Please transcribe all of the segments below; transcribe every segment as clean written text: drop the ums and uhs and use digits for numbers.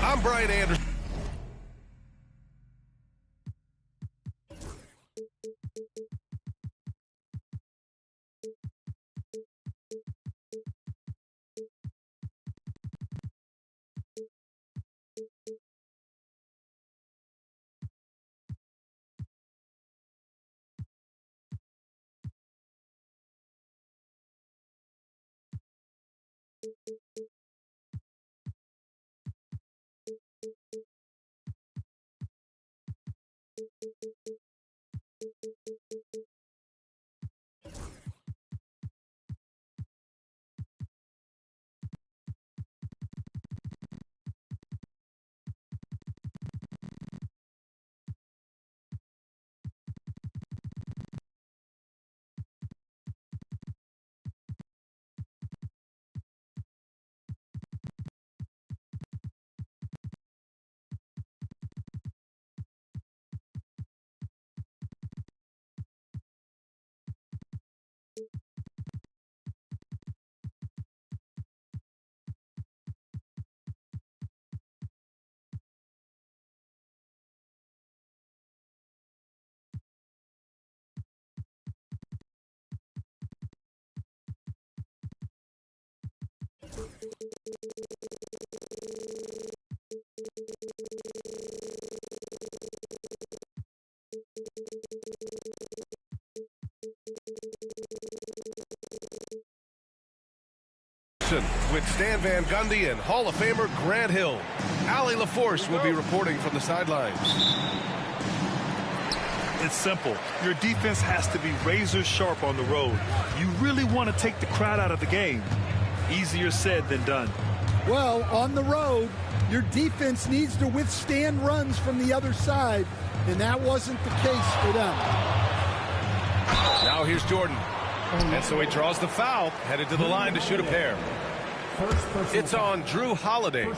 I'm Brian Anderson. With Stan Van Gundy and Hall of Famer Grant Hill. Allie LaForce will be reporting from the sidelines. It's simple. Your defense has to be razor sharp on the road. You really want to take the crowd out of the game. Easier said than done. Well, on the road, your defense needs to withstand runs from the other side, and that wasn't the case for them. Now here's Jordan. And so he draws the foul, headed to the line to shoot a pair. It's on Drew Holiday.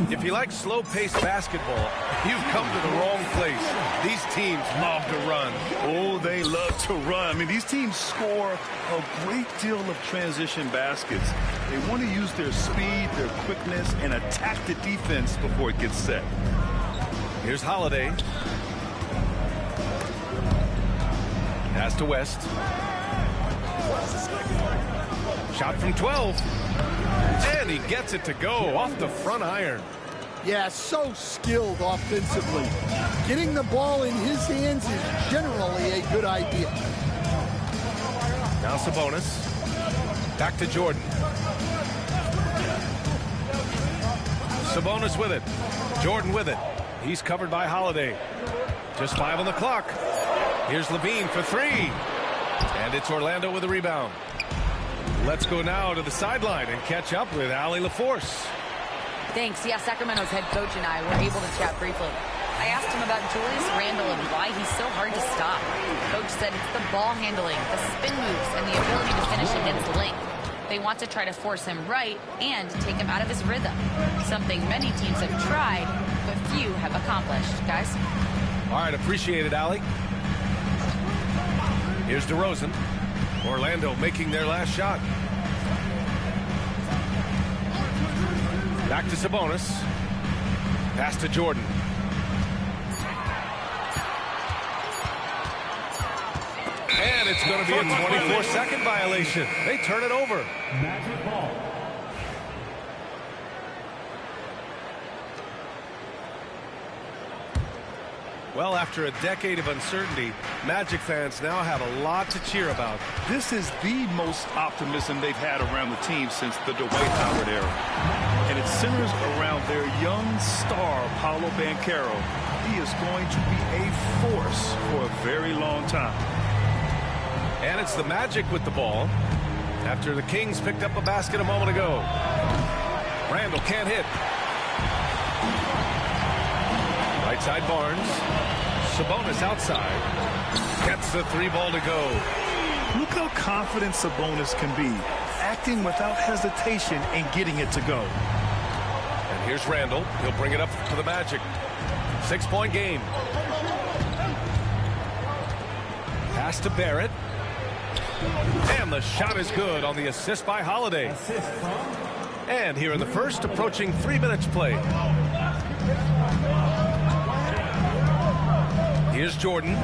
If you like slow-paced basketball, you've come to the wrong place. These teams love to run. Oh, they love to run. I mean, these teams score a great deal of transition baskets. They want to use their speed, their quickness, and attack the defense before it gets set. Here's Holiday. Pass to West. Shot from 12. And he gets it to go off the front iron. Yeah, so skilled offensively. Getting the ball in his hands is generally a good idea. Now Sabonis. Back to Jordan. Sabonis with it. Jordan with it. He's covered by Holiday. Just 5 on the clock. Here's Levine for 3. And it's Orlando with a rebound. Let's go now to the sideline and catch up with Allie LaForce. Thanks. Yeah, Sacramento's head coach and I were able to chat briefly. I asked him about Julius Randle and why he's so hard to stop. Coach said it's the ball handling, the spin moves, and the ability to finish against the length. They want to try to force him right and take him out of his rhythm, something many teams have tried, but few have accomplished. Guys? All right, appreciate it, Allie. Here's DeRozan. Orlando making their last shot. Back to Sabonis. Pass to Jordan. And it's going to be a 24-second violation. They turn it over. Magic ball. Well, after a decade of uncertainty, Magic fans now have a lot to cheer about. This is the most optimism they've had around the team since the Dwight Howard era. And it centers around their young star, Paolo Banchero. He is going to be a force for a very long time. And it's the Magic with the ball after the Kings picked up a basket a moment ago. Randall can't hit. Right side Barnes. Sabonis outside. Gets the 3-ball to go. Look how confident Sabonis can be, acting without hesitation and getting it to go. And here's Randall. He'll bring it up for the Magic. 6-point game. Pass to Barrett. And the shot is good on the assist by Holiday. And here in the first, approaching 3 minutes played. Here's Jordan.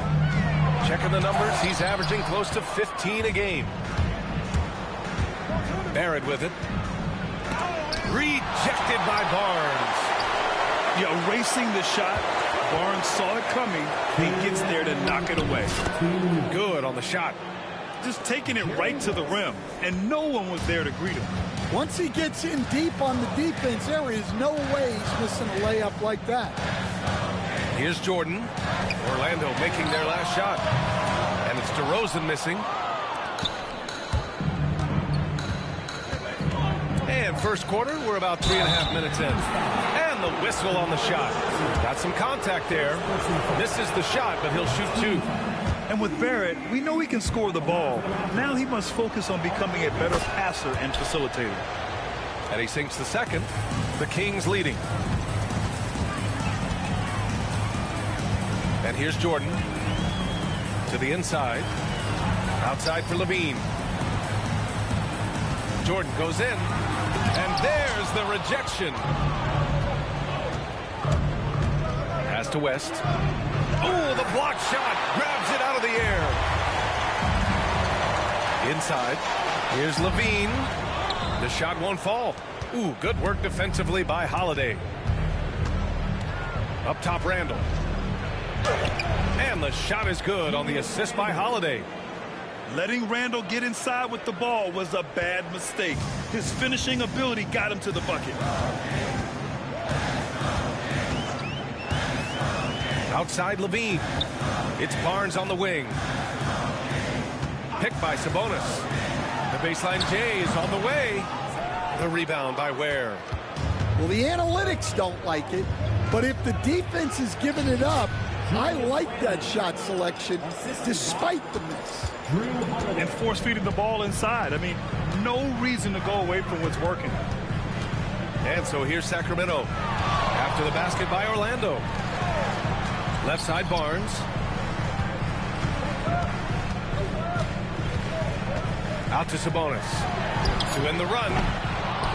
Checking the numbers. He's averaging close to 15 a game. Barrett with it. Rejected by Barnes. Yeah, erasing the shot. Barnes saw it coming. He gets there to knock it away. Good on the shot. Just taking it right to the rim, and no one was there to greet him. Once he gets in deep on the defense, there is no way he's missing a layup like that. Here's Jordan. Orlando making their last shot. And it's DeRozan missing. And first quarter, we're about 3.5 minutes in. And the whistle on the shot. Got some contact there. Misses the shot, but he'll shoot 2. And with Barrett, we know he can score the ball. Now he must focus on becoming a better passer and facilitator. And he sinks the second. The Kings leading. And here's Jordan. To the inside. Outside for Levine. Jordan goes in. And there's the rejection. Pass to West. Oh, the block shot. Grabs it out of the air. Inside. Here's Levine. The shot won't fall. Ooh, good work defensively by Holiday. Up top, Randall. And the shot is good on the assist by Holiday. Letting Randall get inside with the ball was a bad mistake. His finishing ability got him to the bucket. Outside Levine. It's Barnes on the wing. Picked by Sabonis. The baseline J is on the way. The rebound by Ware. Well, the analytics don't like it, but if the defense is giving it up, I like that shot selection despite the miss. And force-feeding the ball inside. I mean, no reason to go away from what's working. And so here's Sacramento. After the basket by Orlando. Left side Barnes. Out to Sabonis. To end the run.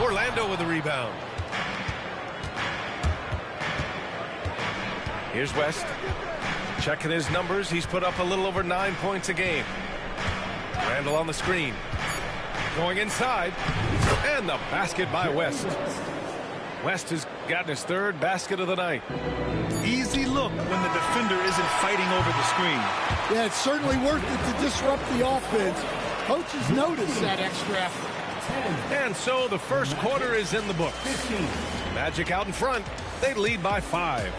Orlando with the rebound. Here's West. Checking his numbers. He's put up a little over 9 points a game. Randall on the screen. Going inside. And the basket by West. West has gotten his 3rd basket of the night. Easy look when the defender isn't fighting over the screen. Yeah, it's certainly worth it to disrupt the offense. Coaches notice that extra effort. And so the first quarter is in the books. Magic out in front. They lead by 5.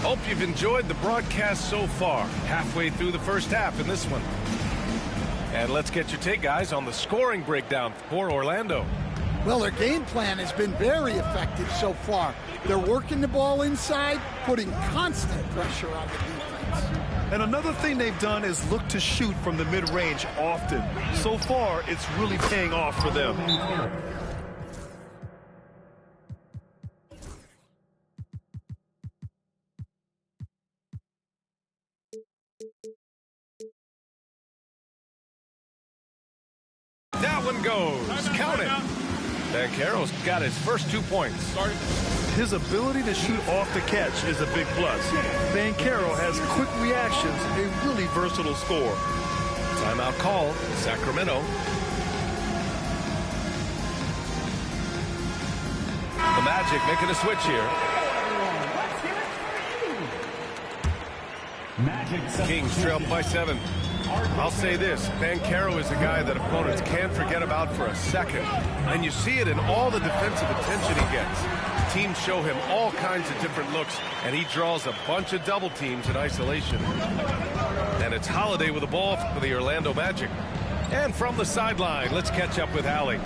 Hope you've enjoyed the broadcast so far. Halfway through the first half in this one. And let's get your take, guys, on the scoring breakdown for Orlando. Well, their game plan has been very effective so far. They're working the ball inside, putting constant pressure on the defense. And another thing they've done is look to shoot from the mid-range often. So far, it's really paying off for them. That one goes. Count it. Banchero's got his first 2 points. His ability to shoot off the catch is a big plus. Banchero has quick reactions, a really versatile scorer. Timeout call, Sacramento. Magic making a switch here. Kings trail by 7. I'll say this, Banchero is a guy that opponents can't forget about for a second. And you see it in all the defensive attention he gets. Teams show him all kinds of different looks, and he draws a bunch of double teams in isolation. And it's Holiday with the ball for the Orlando Magic. And from the sideline, let's catch up with Allie.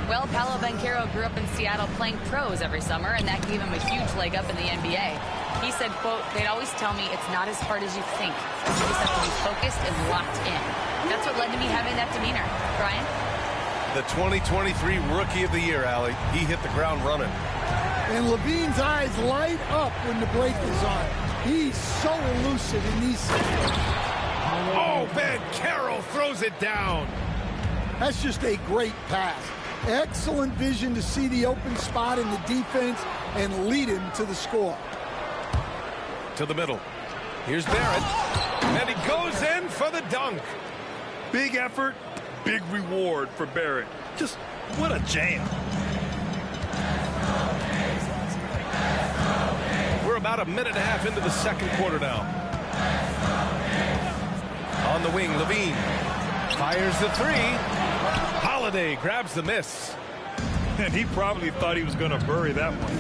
Well, Paolo Banchero grew up in Seattle playing pros every summer, and that gave him a huge leg up in the NBA. He said, quote, "They'd always tell me it's not as hard as you think. You just have to be focused and locked in." That's what led to me having that demeanor. Brian? The 2023 Rookie of the Year, Allie. He hit the ground running. And Levine's eyes light up when the break is on. He's so elusive in these situations. Oh, Banchero throws it down. That's just a great pass. Excellent vision to see the open spot in the defense and lead him to the score. To the middle. Here's Barrett. And he goes in for the dunk. Big effort, big reward for Barrett. Just what a jam. We're about a minute and a half into the second quarter now. On the wing, Levine fires the three. Holiday grabs the miss. And he probably thought he was going to bury that one.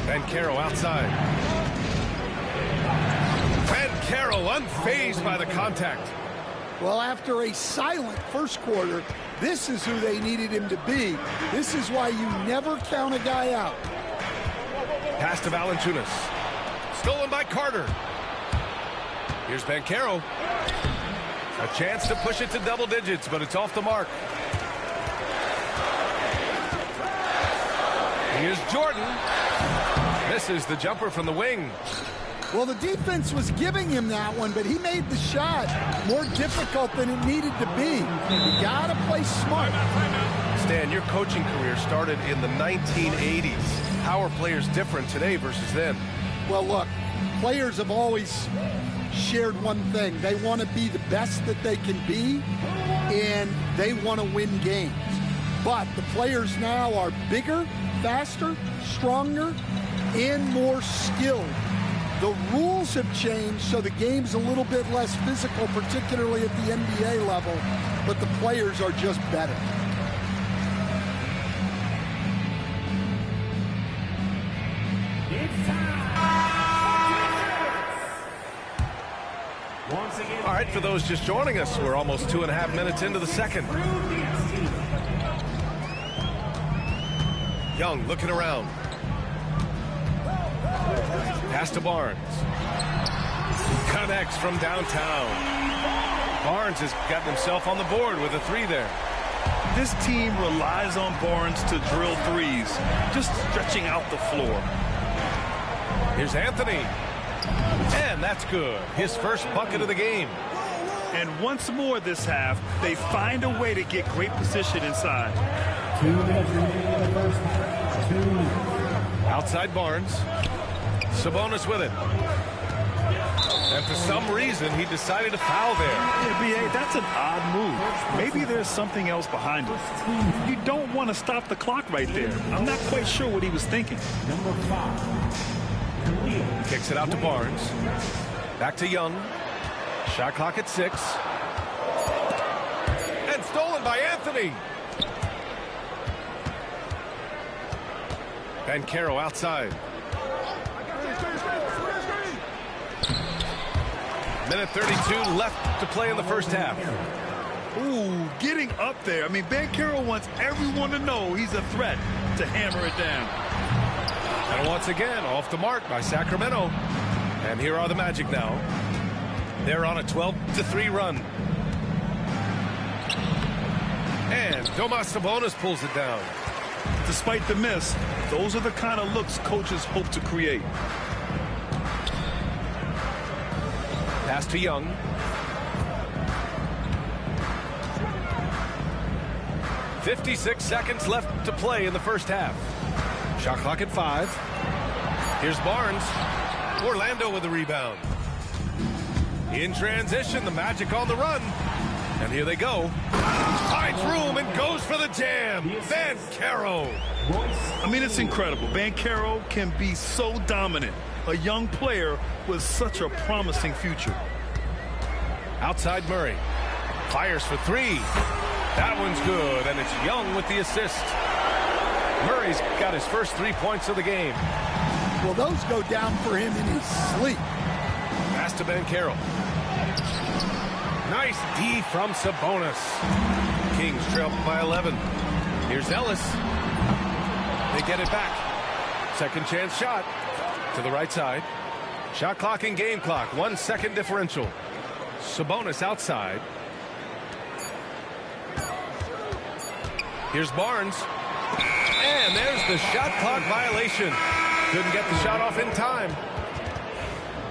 Banchero outside. Banchero unfazed by the contact. Well, after a silent first quarter, this is who they needed him to be. This is why you never count a guy out. Pass to Valanciunas. Stolen by Carter. Here's Banchero. A chance to push it to double digits, but it's off the mark. Here's Jordan. Misses the jumper from the wing. Well, the defense was giving him that one, but he made the shot more difficult than it needed to be. You gotta play smart. Stan, your coaching career started in the 1980s. How are players different today versus then? Well, look, players have always shared one thing. They want to be the best that they can be, and they want to win games. But the players now are bigger, faster, stronger, and more skilled. The rules have changed, so the game's a little bit less physical, particularly at the NBA level, but the players are just better. All right, for those just joining us, we're almost 2.5 minutes into the second. Young looking around. Pass to Barnes. Connects from downtown. Barnes has gotten himself on the board with a three there. This team relies on Barnes to drill threes, just stretching out the floor. Here's Anthony. And that's good. His first bucket of the game. And once more this half, they find a way to get great position inside. 2 minutes remaining in the first half. Outside Barnes. Sabonis with it. And for some reason, he decided to foul there. Yeah, B.A., that's an odd move. Maybe there's something else behind it. You don't want to stop the clock right there. I'm not quite sure what he was thinking. Number 5. Kicks it out to Barnes. Back to Young. Shot clock at 6. And stolen by Anthony. Banchero outside. Minute 32 left to play in the first half. Ooh, getting up there. I mean, Banchero wants everyone to know he's a threat to hammer it down. And once again, off the mark by Sacramento. And here are the Magic now. They're on a 12-3 run. And Domas Sabonis pulls it down. Despite the miss, those are the kind of looks coaches hope to create. Pass to Young. "56 seconds left to play in the first half. Shot clock at 5. Here's Barnes. Orlando with the rebound. In transition, the Magic on the run. And here they go. Finds room and goes for the jam. Banchero. I mean, it's incredible. Banchero can be so dominant. A young player with such a promising future. Outside Murray. Fires for three. That one's good, and it's Young with the assist. Murray's got his first 3 points of the game. Well, those go down for him in his sleep. Pass to Banchero. Nice D from Sabonis. Kings trail by 11. Here's Ellis. They get it back. Second chance shot to the right side. Shot clock and game clock. 1 second differential. Sabonis outside. Here's Barnes. And there's the shot clock violation. Couldn't get the shot off in time.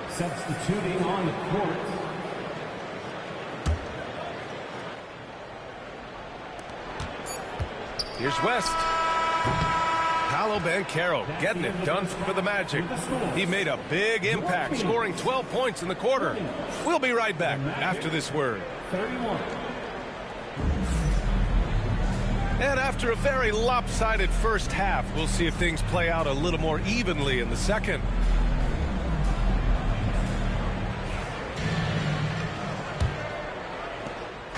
Substituting on the court. Here's West. Paolo Banchero getting it done for the Magic. He made a big impact, scoring 12 points in the quarter. We'll be right back after this word. 31. And after a very lopsided first half, we'll see if things play out a little more evenly in the second.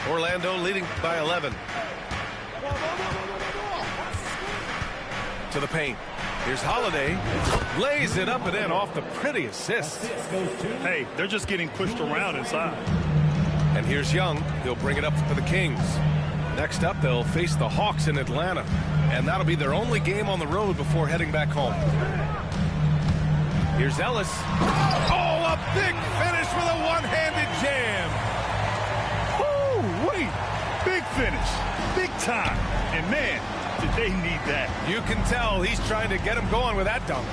Orlando leading by 11. To the paint. Here's Holiday. Lays it up and in off the pretty assist. Hey, they're just getting pushed around inside. And here's Young. He'll bring it up for the Kings. Next up, they'll face the Hawks in Atlanta. And that'll be their only game on the road before heading back home. Here's Ellis. Oh, a big finish with a one-handed jam. Woo, wait. Big finish. Big time. And man, did they need that. You can tell he's trying to get him going with that dunk.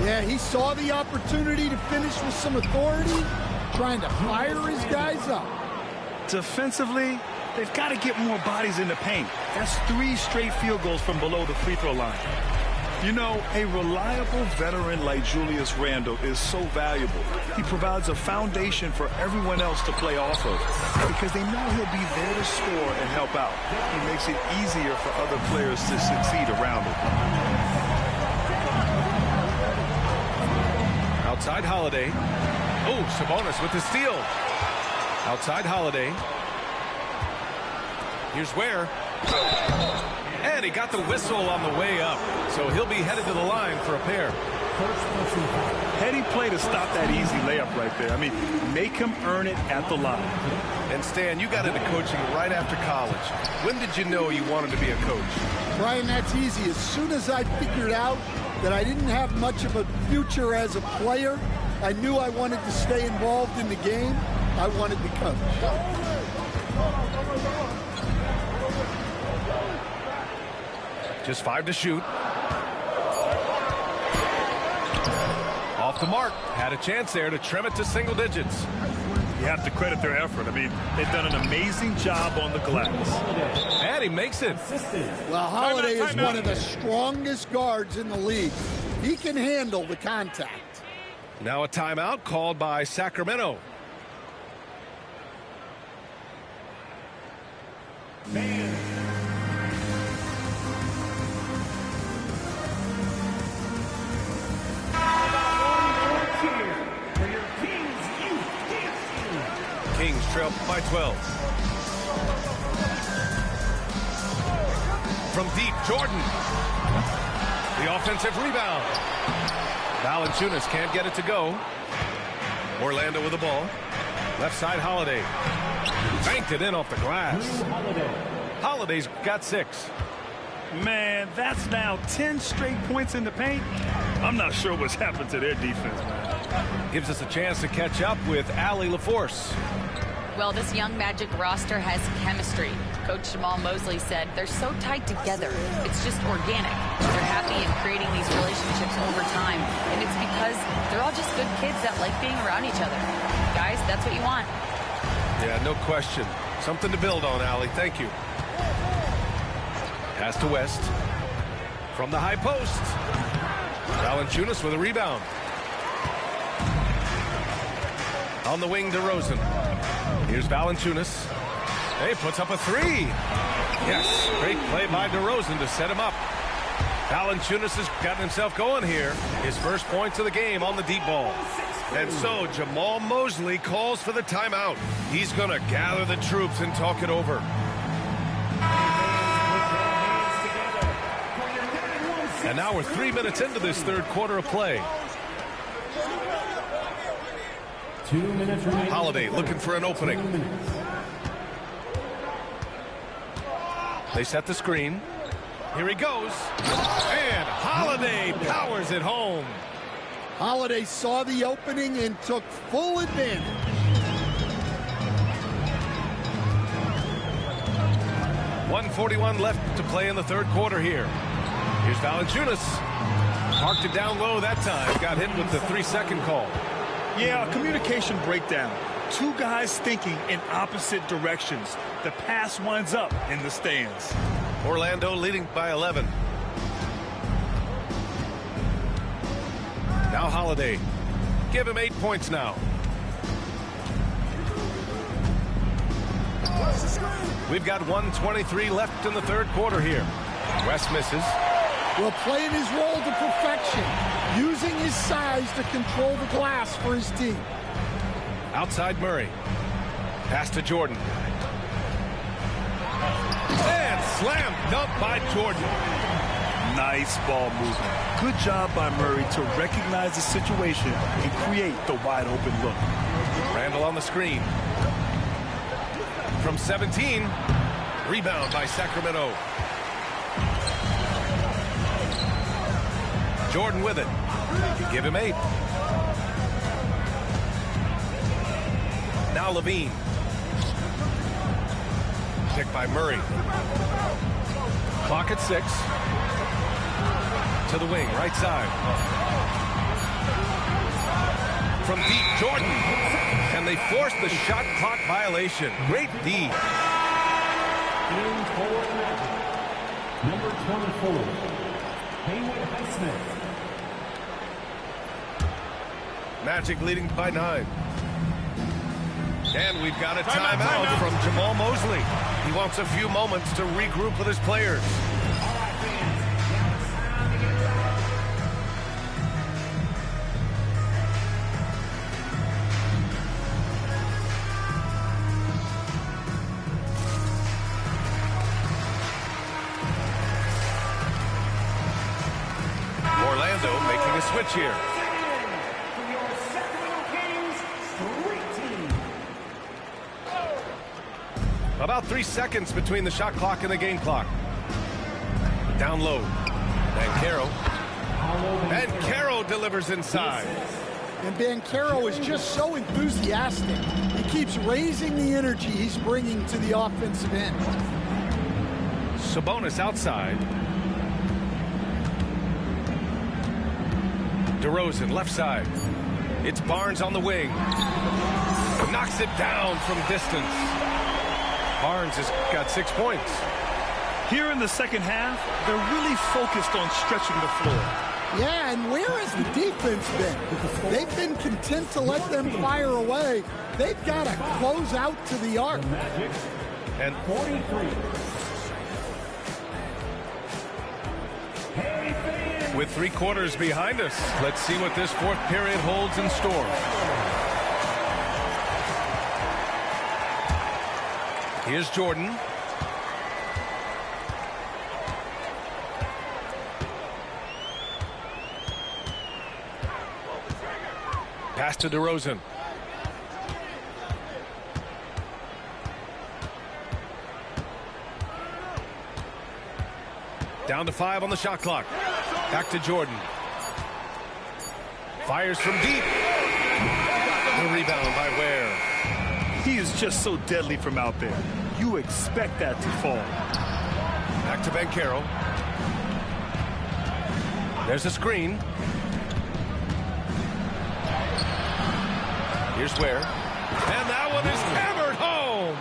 Yeah, he saw the opportunity to finish with some authority, trying to fire his guys up. Defensively, they've got to get more bodies in the paint. That's 3 straight field goals from below the free throw line. You know, a reliable veteran like Julius Randle is so valuable. He provides a foundation for everyone else to play off of because they know he'll be there to score and help out. He makes it easier for other players to succeed around him. Outside Holiday. Oh, Sabonis with the steal. Outside Holiday. Here's Ware. And he got the whistle on the way up. So he'll be headed to the line for a pair. Heady play to stop that easy layup right there. I mean, make him earn it at the line. And Stan, you got into coaching right after college. When did you know you wanted to be a coach? Brian, that's easy. As soon as I figured out that I didn't have much of a future as a player, I knew I wanted to stay involved in the game. I wanted to coach. Just 5 to shoot. Off the mark. Had a chance there to trim it to single digits. You have to credit their effort. I mean, they've done an amazing job on the glass. And he makes it. Well, Holiday is one of the strongest guards in the league. He can handle the contact. Now a timeout called by Sacramento. Kings trail by 12. From deep, Jordan. The offensive rebound. Valanciunas can't get it to go. Orlando with the ball. Left side, Holiday. Banked it in off the glass. Holiday's got 6. Man, that's now 10 straight points in the paint. I'm not sure what's happened to their defense, man. Gives us a chance to catch up with Allie LaForce. Well, this young Magic roster has chemistry. Coach Jamal Mosley said they're so tight together. It's just organic. They're happy in creating these relationships over time. And it's because they're all just good kids that like being around each other. Guys, that's what you want. Yeah, no question. Something to build on, Allie. Thank you. Pass to West. From the high post. Valanciunas with a rebound. On the wing, DeRozan. Here's Valanciunas. Hey, puts up a three. Yes, great play by DeRozan to set him up. Valanciunas has gotten himself going here. His first points of the game on the deep ball. And so Jamahl Mosley calls for the timeout. He's going to gather the troops and talk it over. And now we're 3 minutes into this third quarter of play. 2 minutes remaining. Holiday looking for an opening. 2 minutes. They set the screen. Here he goes. And Holiday powers it home. Holiday saw the opening and took full advantage. .141 left to play in the third quarter here. Here's Valanciunas. Marked it down low that time. Got hit with the 3-second call. Yeah, a communication breakdown. Two guys thinking in opposite directions. The pass winds up in the stands. Orlando leading by 11. Now Holiday. Give him 8 points now. We've got 1:23 left in the third quarter here. West misses. Will playing his role to perfection, using his size to control the glass for his team. Outside Murray. Pass to Jordan. And slam dunk by Jordan. Nice ball movement. Good job by Murray to recognize the situation and create the wide open look. Randall on the screen. From 17. Rebound by Sacramento. Jordan with it. Give him 8. Now Levine. Picked by Murray. Clock at 6. To the wing, right side. From deep, Jordan. And they force the shot clock violation. Great D. In for Magic. Number 24, Haywood Highsmith. Magic leading by 9. And we've got a timeout from Jamahl Mosley. He wants a few moments to regroup with his players. Orlando making a switch here. About 3 seconds between the shot clock and the game clock. Down low. Banchero. And Caro delivers inside. And Banchero is just so enthusiastic. He keeps raising the energy he's bringing to the offensive end. Sabonis outside. DeRozan left side. It's Barnes on the wing. Knocks it down from distance. Barnes has got 6 points. Here in the second half, they're really focused on stretching the floor. Yeah, and where has the defense been? They've been content to let them fire away. They've got to close out to the arc. And 43. with 3 quarters behind us, let's see what this fourth period holds in store. Here's Jordan. Pass to DeRozan. Down to 5 on the shot clock. Back to Jordan. Fires from deep. The rebound by Ware. He is just so deadly from out there. You expect that to fall. Back to Banchero. There's a screen. Here's Ware. And that one is hammered home.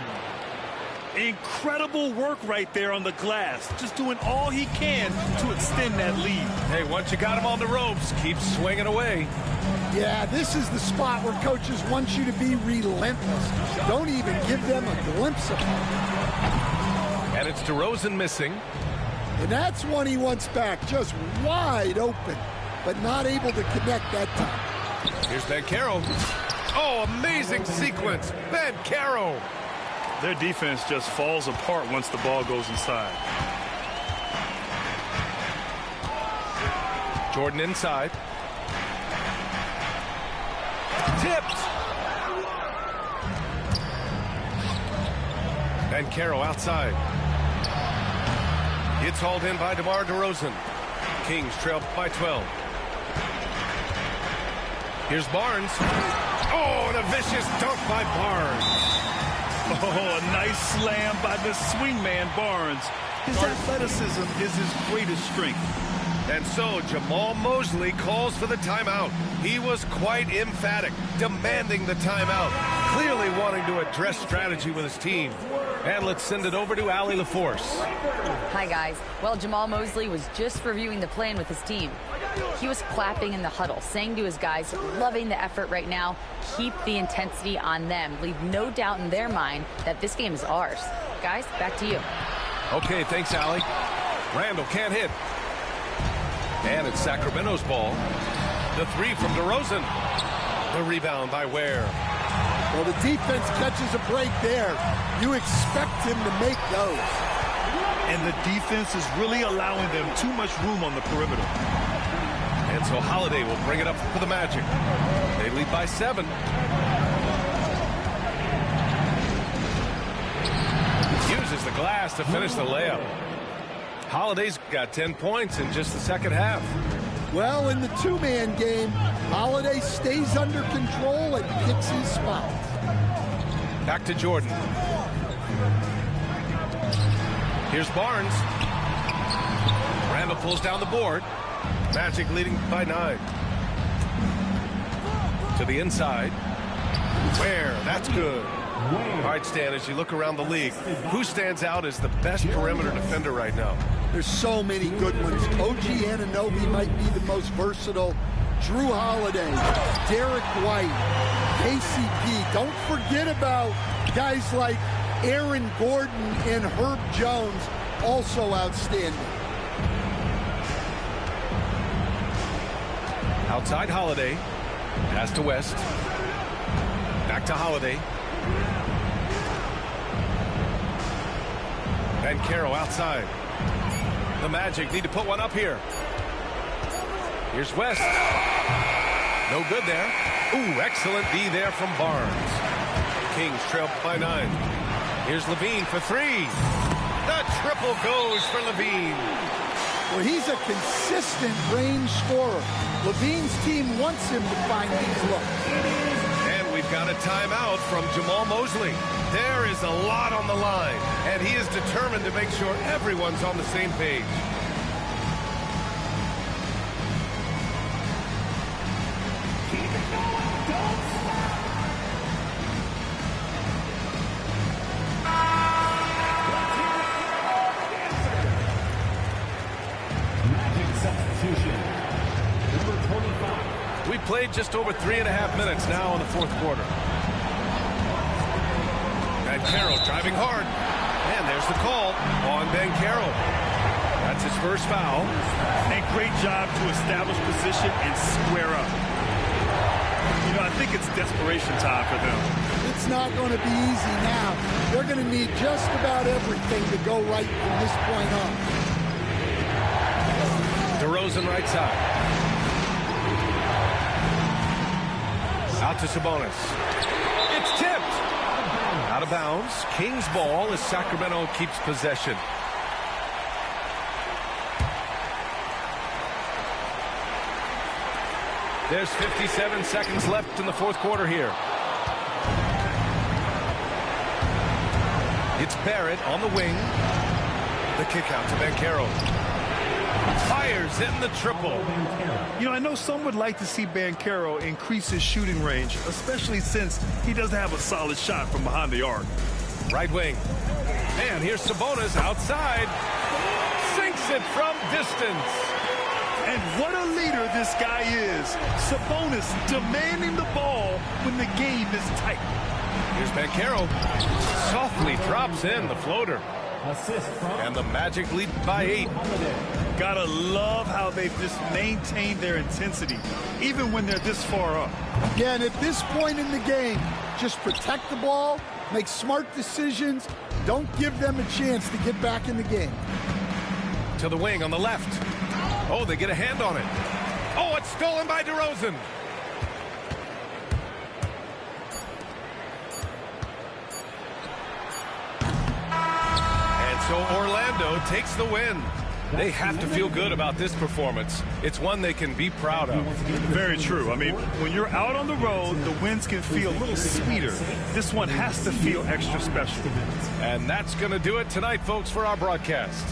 Incredible work right there on the glass. Just doing all he can to extend that lead. Hey, once you got him on the ropes, keep swinging away. Yeah, this is the spot where coaches want you to be relentless. Don't even give them a glimpse of it. And it's DeRozan missing. And that's one he wants back, just wide open, but not able to connect that time. Here's Banchero. Oh, amazing sequence. Banchero. Their defense just falls apart once the ball goes inside. Jordan inside. Tipped. Banchero outside. It's hauled in by DeMar DeRozan. Kings trail by 12. Here's Barnes. Oh, and a vicious dunk by Barnes. Oh, a nice slam by the swingman Barnes. His athleticism is his greatest strength. And so Jamahl Mosley calls for the timeout. He was quite emphatic, demanding the timeout, clearly wanting to address strategy with his team. And let's send it over to Allie LaForce. Hi, guys. Well, Jamahl Mosley was just reviewing the plan with his team. He was clapping in the huddle, saying to his guys, loving the effort right now, keep the intensity on them. Leave no doubt in their mind that this game is ours. Guys, back to you. Okay, thanks, Allie. Randall can't hit. And it's Sacramento's ball. The three from DeRozan. The rebound by Ware. Well, the defense catches a break there. You expect him to make those. And the defense is really allowing them too much room on the perimeter. And so Holiday will bring it up for the Magic. They lead by 7. Uses the glass to finish the layup. Holiday's got 10 points in just the second half. Well, in the two-man game, Holiday stays under control and picks his spot. Back to Jordan. Here's Barnes. Randall pulls down the board. Magic leading by 9. To the inside. Ware, that's good. All right, Stan, as you look around the league, who stands out as the best perimeter defender right now? There's so many good ones. OG Anunoby might be the most versatile. Drew Holiday, Derek White, KCP. Don't forget about guys like Aaron Gordon and Herb Jones, also outstanding. Outside Holiday. Pass to West. Back to Holiday. Banchero outside. The Magic need to put one up here. Here's West. No good there. Ooh, excellent D there from Barnes. Kings trail by 9. Here's Levine for 3. The triple goes for Levine. Well, he's a consistent range scorer. Levine's team wants him to find these looks. And we've got a timeout from Jamahl Mosley. There is a lot on the line, and he is determined to make sure everyone's on the same page. We played just over 3.5 minutes now in the fourth quarter. Banchero driving hard. And there's the call on Banchero. That's his first foul. And great job to establish position and square up. You know, I think it's desperation time for them. It's not going to be easy now. They're going to need just about everything to go right from this point on. DeRozan right side. Out to Sabonis. It's tipped. Out of bounds. Kings ball as Sacramento keeps possession. There's 57 seconds left in the fourth quarter here. It's Barrett on the wing. The kick out to Banchero. Fires in the triple. You know, I know some would like to see Banchero increase his shooting range, especially since he doesn't have a solid shot from behind the arc. Right wing. And here's Sabonis outside. Sinks it from distance. And what a leader this guy is. Sabonis demanding the ball when the game is tight. Here's Banchero. Softly drops in the floater. Assist from And the Magic lead by 8. Gotta love how they've just maintained their intensity, even when they're this far up. Again, at this point in the game, just protect the ball, make smart decisions, don't give them a chance to get back in the game. To the wing on the left. Oh, they get a hand on it. Oh, it's stolen by DeRozan. And so Orlando takes the win. They have to feel good about this performance. It's one they can be proud of. Very true. I mean, when you're out on the road, the wins can feel a little sweeter. This one has to feel extra special. And that's going to do it tonight, folks, for our broadcast.